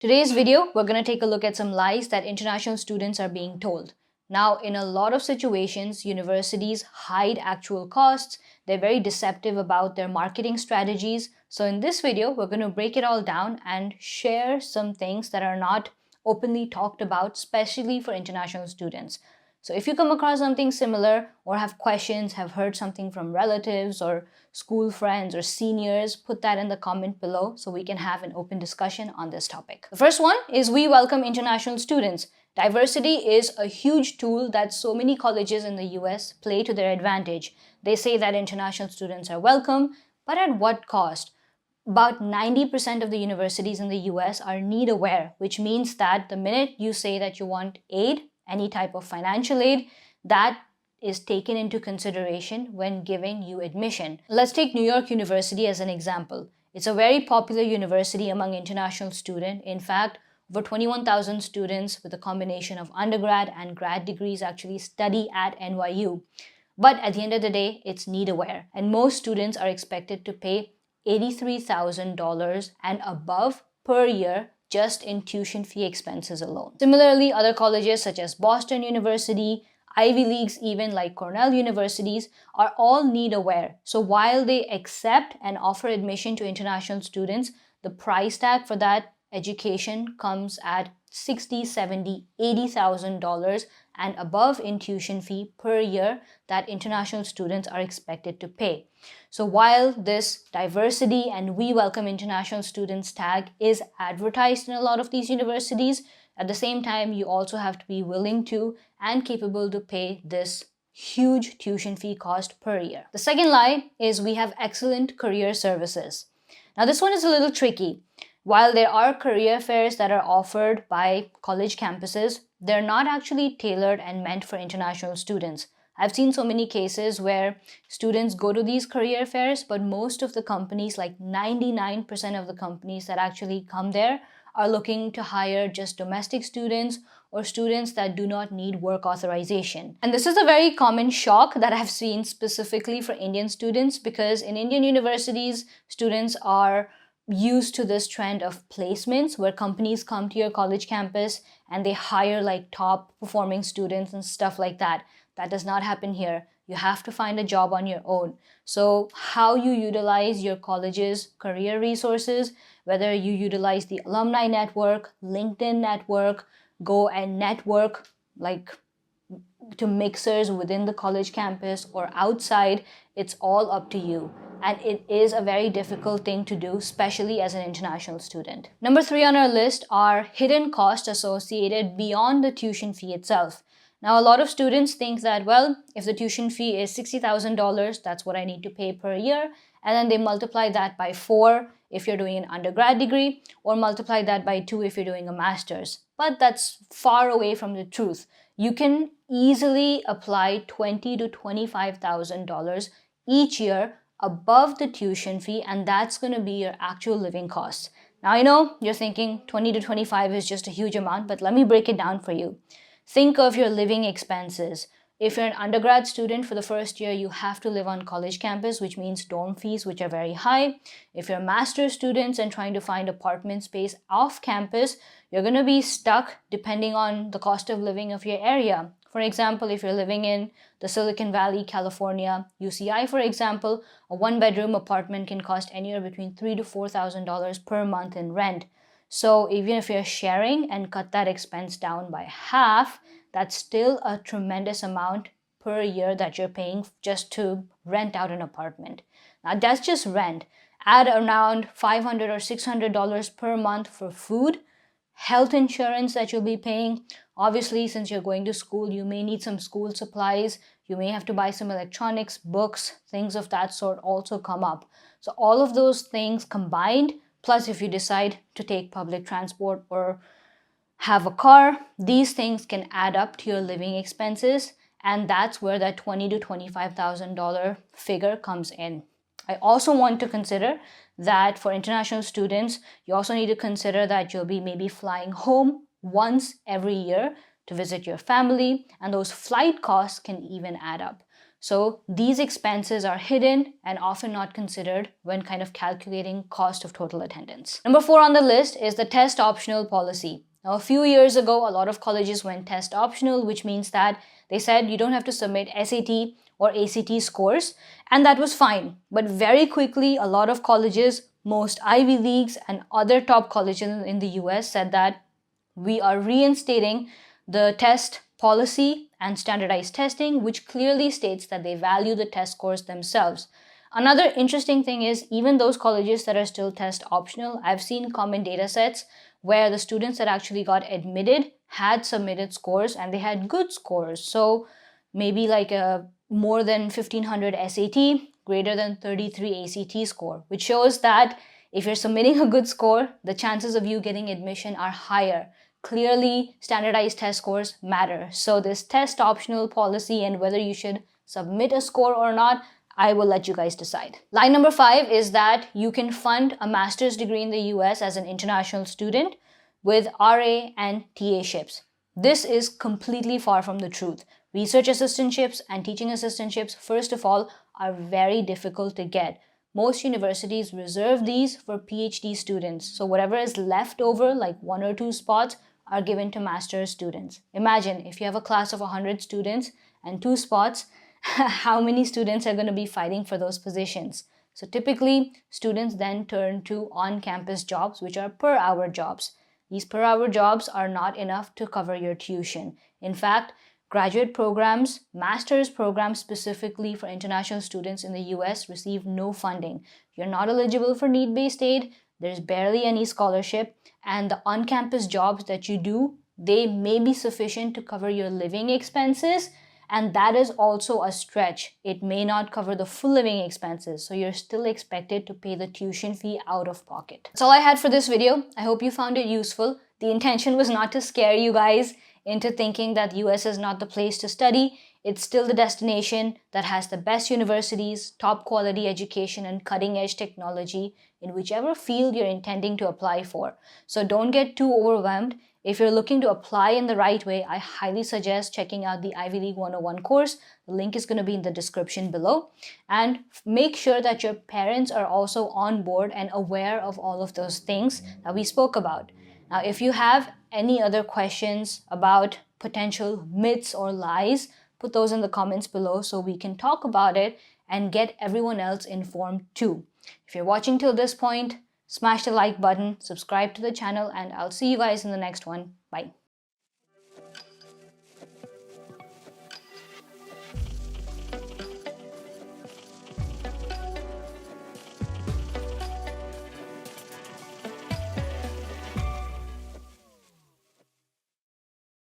Today's video, we're going to take a look at some lies that international students are being told. Now, in a lot of situations, universities hide actual costs. They're very deceptive about their marketing strategies. So in this video, we're going to break it all down and share some things that are not openly talked about, especially for international students. So if you come across something similar or have questions, have heard something from relatives or school friends or seniors, put that in the comment below so we can have an open discussion on this topic. The first one is we welcome international students. Diversity is a huge tool that so many colleges in the US play to their advantage. They say that international students are welcome, but at what cost? About 90% of the universities in the US are need aware, which means that the minute you say that you want aid, any type of financial aid, that is taken into consideration when giving you admission. Let's take New York University as an example. It's a very popular university among international students. In fact, over 21,000 students with a combination of undergrad and grad degrees actually study at NYU. But at the end of the day, it's need aware, and most students are expected to pay $83,000 and above per year just in tuition fee expenses alone. Similarly, other colleges such as Boston University, Ivy Leagues even like Cornell universities are all need aware. So while they accept and offer admission to international students, the price tag for that education comes at $60,000, $70,000, $80,000 and above in tuition fee per year that international students are expected to pay. So while this diversity and we welcome international students tag is advertised in a lot of these universities, at the same time, you also have to be willing to and capable to pay this huge tuition fee cost per year. The second lie is we have excellent career services. Now this one is a little tricky. While there are career fairs that are offered by college campuses, they're not actually tailored and meant for international students. I've seen so many cases where students go to these career fairs, but most of the companies, like 99% of the companies that actually come there, are looking to hire just domestic students or students that do not need work authorization. And this is a very common shock that I've seen specifically for Indian students, because in Indian universities, students are used to this trend of placements where companies come to your college campus and they hire like top performing students and stuff like that. That does not happen here. You have to find a job on your own. So how you utilize your college's career resources, whether you utilize the alumni network, LinkedIn network, go and network like to mixers within the college campus or outside, it's all up to you. And it is a very difficult thing to do, especially as an international student. Number 3 on our list are hidden costs associated beyond the tuition fee itself. Now, a lot of students think that, well, if the tuition fee is $60,000, that's what I need to pay per year. And then they multiply that by 4 if you're doing an undergrad degree, or multiply that by 2 if you're doing a master's. But that's far away from the truth. You can easily apply $20,000 to $25,000 each year above the tuition fee, and that's going to be your actual living costs. Now, I know you're thinking 20 to 25 is just a huge amount, but let me break it down for you. Think of your living expenses. If you're an undergrad student, for the first year, you have to live on college campus, which means dorm fees, which are very high. If you're master's students and trying to find apartment space off campus, you're going to be stuck depending on the cost of living of your area. For example, if you're living in the Silicon Valley, California, UCI, for example, a one-bedroom apartment can cost anywhere between $3,000 to $4,000 per month in rent. So even if you're sharing and cut that expense down by half, that's still a tremendous amount per year that you're paying just to rent out an apartment. Now that's just rent. Add around $500 or $600 per month for food, health insurance that you'll be paying. Obviously, since you're going to school, you may need some school supplies. You may have to buy some electronics, books, things of that sort also come up. So all of those things combined, plus if you decide to take public transport or have a car, these things can add up to your living expenses, and that's where that $20,000 to $25,000 figure comes in. I also want to consider that for international students, you also need to consider that you'll be maybe flying home once every year to visit your family, and those flight costs can even add up. So these expenses are hidden and often not considered when kind of calculating cost of total attendance. Number 4 on the list is the test optional policy. Now, a few years ago, a lot of colleges went test optional, which means that they said you don't have to submit SAT or ACT scores, and that was fine. But very quickly, a lot of colleges, most Ivy Leagues and other top colleges in the US said that we are reinstating the test policy and standardized testing, which clearly states that they value the test scores themselves. Another interesting thing is even those colleges that are still test optional, I've seen common data sets where the students that actually got admitted had submitted scores and they had good scores. So maybe like a more than 1500 SAT, greater than 33 ACT score, which shows that if you're submitting a good score, the chances of you getting admission are higher. Clearly, standardized test scores matter. So this test optional policy and whether you should submit a score or not, I will let you guys decide. Line number 5 is that you can fund a master's degree in the US as an international student with RA and TA-ships. This is completely far from the truth. Research assistantships and teaching assistantships, first of all, are very difficult to get. Most universities reserve these for PhD students. So whatever is left over, like 1 or 2 spots, are given to master's students. Imagine if you have a class of 100 students and 2 spots, how many students are going to be fighting for those positions? So typically, students then turn to on-campus jobs, which are per-hour jobs. These per-hour jobs are not enough to cover your tuition. In fact, graduate programs, master's programs specifically for international students in the US receive no funding. You're not eligible for need-based aid, there's barely any scholarship, and the on-campus jobs that you do, they may be sufficient to cover your living expenses, and that is also a stretch. It may not cover the full living expenses, so you're still expected to pay the tuition fee out of pocket. That's all I had for this video. I hope you found it useful. The intention was not to scare you guys into thinking that the US is not the place to study. It's still the destination that has the best universities, top quality education, and cutting edge technology in whichever field you're intending to apply for. So don't get too overwhelmed. If you're looking to apply in the right way, I highly suggest checking out the Ivy League 101 course. The link is going to be in the description below. And make sure that your parents are also on board and aware of all of those things that we spoke about. Now, if you have any other questions about potential myths or lies, put those in the comments below so we can talk about it and get everyone else informed too. If you're watching till this point, smash the like button, subscribe to the channel, and I'll see you guys in the next one. Bye.